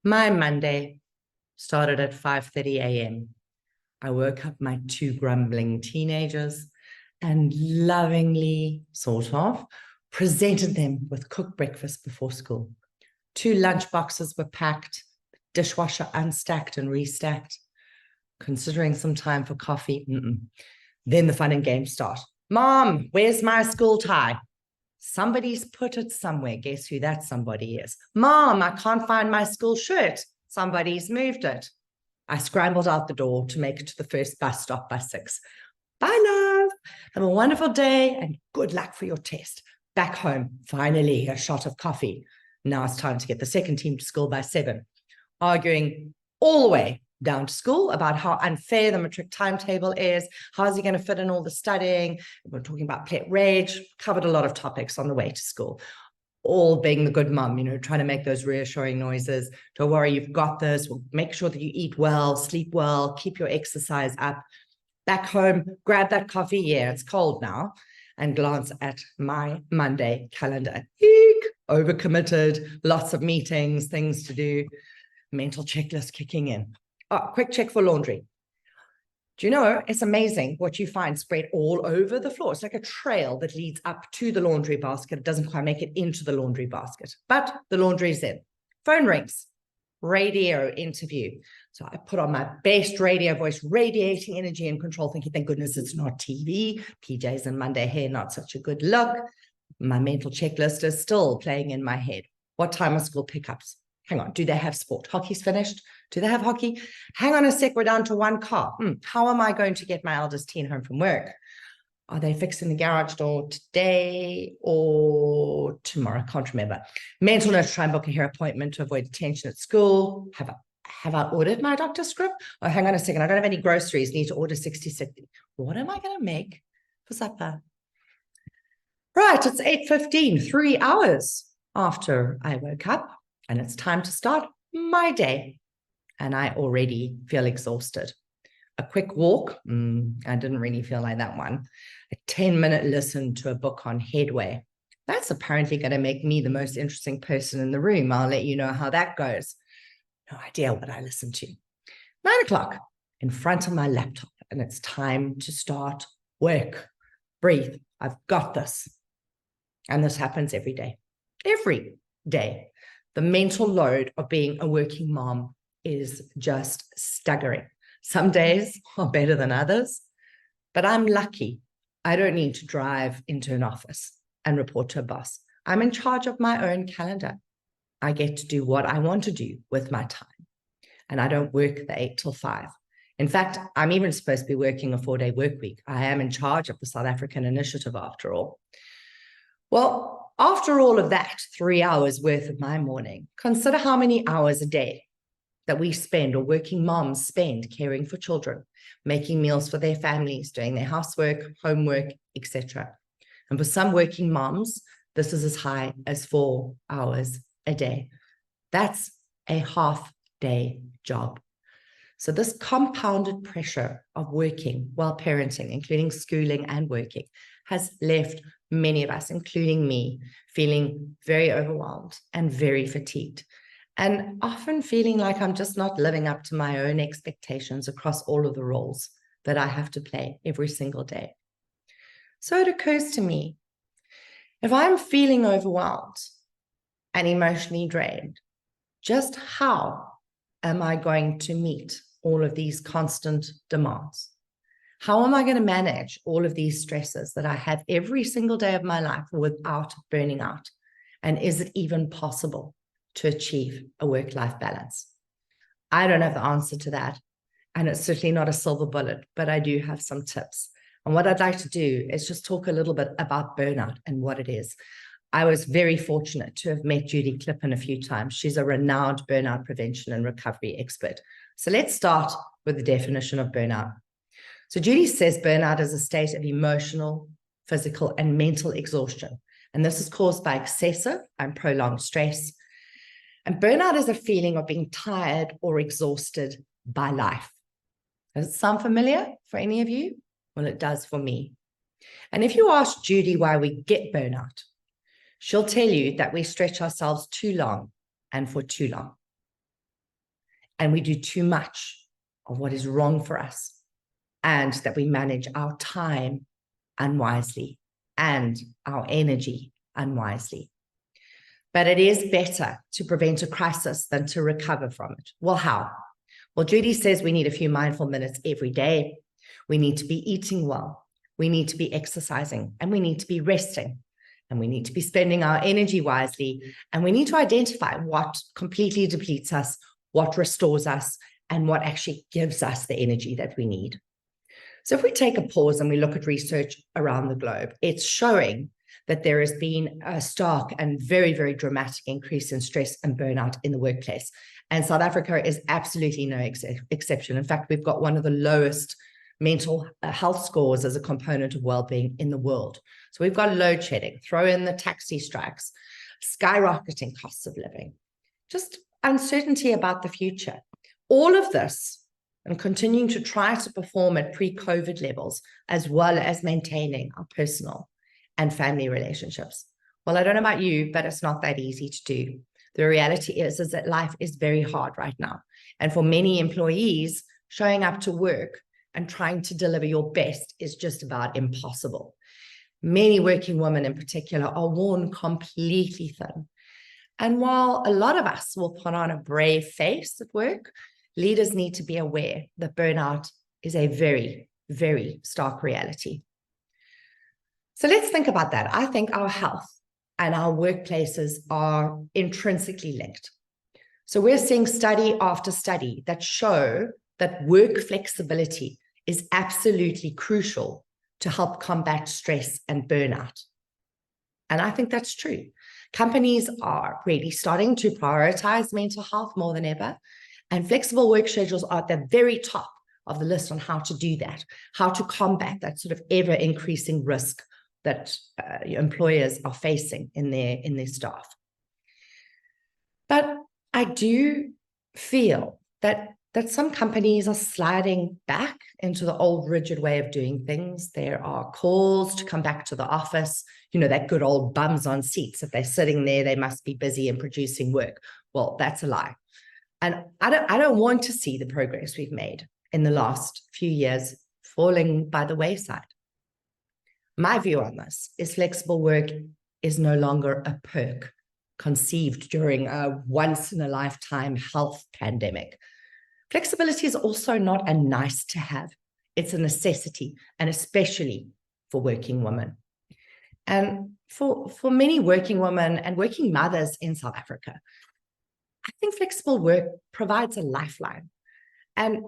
My Monday started at 5:30 a.m. I woke up my two grumbling teenagers and lovingly, sort of, presented them with cooked breakfast before school. Two lunch boxes were packed, dishwasher unstacked and restacked, considering some time for coffee. Then the fun and games start. Mom, where's my school tie? Somebody's put it somewhere. Guess who that somebody is? Mom, I can't find my school shirt. Somebody's moved it. I scrambled out the door to make it to the first bus stop by 6. Bye, love. Have a wonderful day and good luck for your test. Back home, finally, a shot of coffee. Now it's time to get the second team to school by 7. Arguing all the way down to school about how unfair the matric timetable is. How's he going to fit in all the studying? We're talking about pet rage, covered a lot of topics on the way to school. All being the good mum, trying to make those reassuring noises. Don't worry, you've got this. We'll make sure that you eat well, sleep well, keep your exercise up. Back home, grab that coffee. Yeah, it's cold now. And glance at my Monday calendar. Eek, overcommitted, lots of meetings, things to do. Mental checklist kicking in. Oh, quick check for laundry. Do you know, it's amazing what you find spread all over the floor. It's like a trail that leads up to the laundry basket. It doesn't quite make it into the laundry basket, but the laundry is in. Phone rings, radio interview. So I put on my best radio voice, radiating energy and control, thinking, thank goodness it's not TV. PJs and Monday hair, not such a good look. My mental checklist is still playing in my head. What time are school pickups? Hang on, do they have sport? Hockey's finished. Do they have hockey? Hang on a sec, we're down to one car. How am I going to get my eldest teen home from work? Are they fixing the garage door today or tomorrow? I can't remember. Mental note, try and book a hair appointment to avoid detention at school. Have I ordered my doctor's script? Oh, hang on a second, I don't have any groceries. Need to order 60. What am I going to make for supper? Right, it's 8:15, 3 hours after I woke up. And it's time to start my day. And I already feel exhausted. A quick walk, I didn't really feel like that one. A 10-minute listen to a book on headway. That's apparently going to make me the most interesting person in the room. I'll let you know how that goes. No idea what I listened to. 9 o'clock, in front of my laptop, and it's time to start work. Breathe. I've got this. And this happens every day. Every day. The mental load of being a working mom is just staggering. Some days are better than others, but I'm lucky. I don't need to drive into an office and report to a boss. I'm in charge of my own calendar. I get to do what I want to do with my time, and I don't work the 8 till 5. In fact, I'm even supposed to be working a 4-day work week. I am in charge of the South African initiative after all. Well, after all of that, 3 hours worth of my morning, consider how many hours a day that we spend, or working moms spend, caring for children, making meals for their families, doing their housework, homework, etc. And for some working moms, this is as high as 4 hours a day. That's a half-day job. So this compounded pressure of working while parenting, including schooling and working, has left many of us, including me, feeling very overwhelmed and very fatigued, and often feeling like I'm just not living up to my own expectations across all of the roles that I have to play every single day. So it occurs to me, if I'm feeling overwhelmed and emotionally drained, just how am I going to meet all of these constant demands? How am I going to manage all of these stresses that I have every single day of my life without burning out? And is it even possible to achieve a work-life balance? I don't have the answer to that. And it's certainly not a silver bullet, but I do have some tips. And what I'd like to do is just talk a little bit about burnout and what it is. I was very fortunate to have met Judy Clippen a few times. She's a renowned burnout prevention and recovery expert. So let's start with the definition of burnout. So Judy says burnout is a state of emotional, physical, and mental exhaustion. And this is caused by excessive and prolonged stress. And burnout is a feeling of being tired or exhausted by life. Does it sound familiar for any of you? Well, it does for me. And if you ask Judy why we get burnout, she'll tell you that we stretch ourselves too long and for too long. and we do too much of what is wrong for us, and that we manage our time unwisely and our energy unwisely. But it is better to prevent a crisis than to recover from it. Well, how? Well, Judy says we need a few mindful minutes every day. We need to be eating well. We need to be exercising, and we need to be resting, and we need to be spending our energy wisely. And we need to identify what completely depletes us, what restores us, and what actually gives us the energy that we need. So if we take a pause and we look at research around the globe, it's showing that there has been a stark and very, very dramatic increase in stress and burnout in the workplace. And South Africa is absolutely no exception. In fact, we've got one of the lowest mental health scores as a component of well-being in the world. So we've got load shedding, throw in the taxi strikes, skyrocketing costs of living, just uncertainty about the future. All of this, and continuing to try to perform at pre-COVID levels, as well as maintaining our personal and family relationships. Well, I don't know about you, but it's not that easy to do. The reality is that life is very hard right now. And for many employees, showing up to work and trying to deliver your best is just about impossible. Many working women in particular are worn completely thin. And while a lot of us will put on a brave face at work, leaders need to be aware that burnout is a very, very stark reality. So let's think about that. I think our health and our workplaces are intrinsically linked. So we're seeing study after study that show that work flexibility is absolutely crucial to help combat stress and burnout. And I think that's true. Companies are really starting to prioritize mental health more than ever, and flexible work schedules are at the very top of the list on how to do that, how to combat that sort of ever-increasing risk that employers are facing in their staff. But I do feel that some companies are sliding back into the old rigid way of doing things. There are calls to come back to the office, that good old bums on seats. If they're sitting there, they must be busy and producing work. Well, that's a lie. And I don't want to see the progress we've made in the last few years falling by the wayside. My view on this is flexible work is no longer a perk conceived during a once-in-a-lifetime health pandemic. Flexibility is also not a nice to have. It's a necessity, and especially for working women. And for many working women and working mothers in South Africa, I think flexible work provides a lifeline. And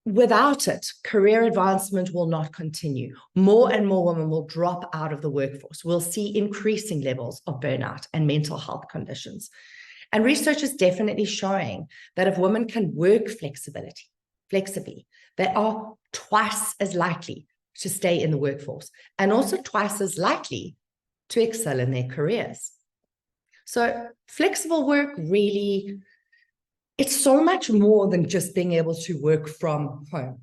without it, career advancement will not continue. More and more women will drop out of the workforce. We'll see increasing levels of burnout and mental health conditions. And research is definitely showing that if women can work flexibly, they are twice as likely to stay in the workforce and also twice as likely to excel in their careers. So flexible work really, it's so much more than just being able to work from home.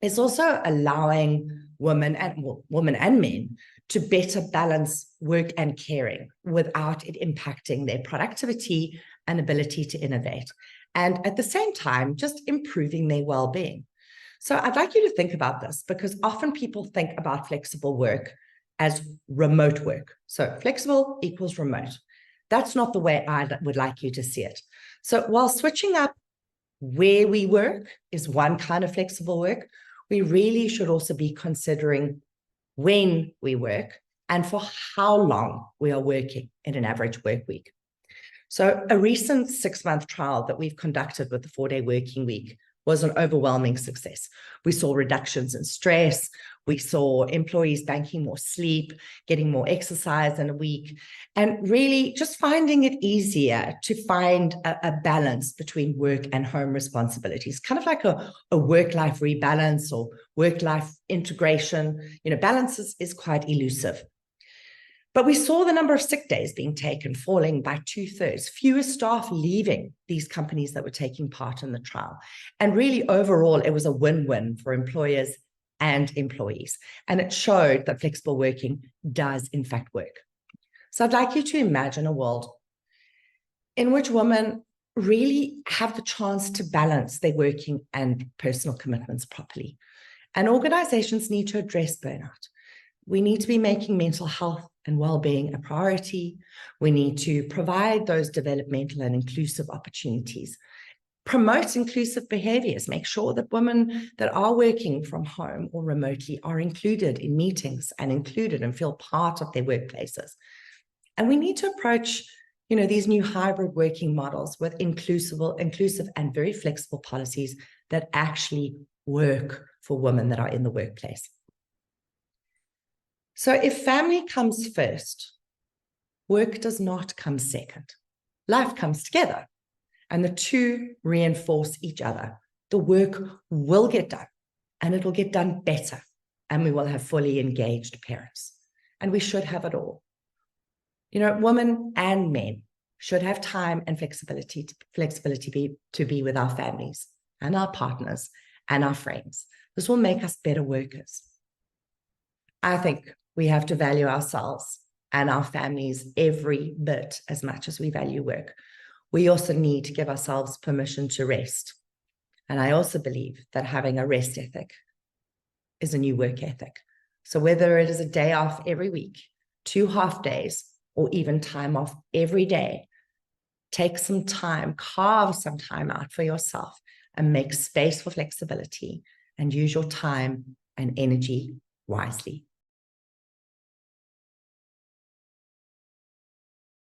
It's also allowing women and men to better balance work and caring without it impacting their productivity and ability to innovate. And at the same time, just improving their well-being. So I'd like you to think about this, because often people think about flexible work as remote work. So flexible equals remote. That's not the way I would like you to see it. So while switching up where we work is one kind of flexible work, we really should also be considering when we work and for how long we are working in an average work week. So a recent 6-month trial that we've conducted with the 4-day working week was an overwhelming success. We saw reductions in stress. We saw employees banking more sleep, getting more exercise in a week, and really just finding it easier to find a balance between work and home responsibilities, kind of like a work-life rebalance or work-life integration. Balance is quite elusive. But we saw the number of sick days being taken falling by 2/3, fewer staff leaving these companies that were taking part in the trial. And really, overall, it was a win-win for employers and employees. And it showed that flexible working does, in fact, work. So I'd like you to imagine a world in which women really have the chance to balance their working and personal commitments properly. And organizations need to address burnout. We need to be making mental health and well-being a priority. We need to provide those developmental and inclusive opportunities, promote inclusive behaviors, make sure that women that are working from home or remotely are included in meetings and included and feel part of their workplaces. And we need to approach, these new hybrid working models with inclusive and very flexible policies that actually work for women that are in the workplace. So if family comes first, work does not come second. Life comes together, and the two reinforce each other. The work will get done, and it'll get done better, and we will have fully engaged parents. And we should have it all. Women and men should have time and flexibility to be with our families and our partners and our friends. This will make us better workers. I think we have to value ourselves and our families every bit as much as we value work. We also need to give ourselves permission to rest. And I also believe that having a rest ethic is a new work ethic. So whether it is a day off every week, 2 half days, or even time off every day, take some time, carve some time out for yourself and make space for flexibility and use your time and energy wisely.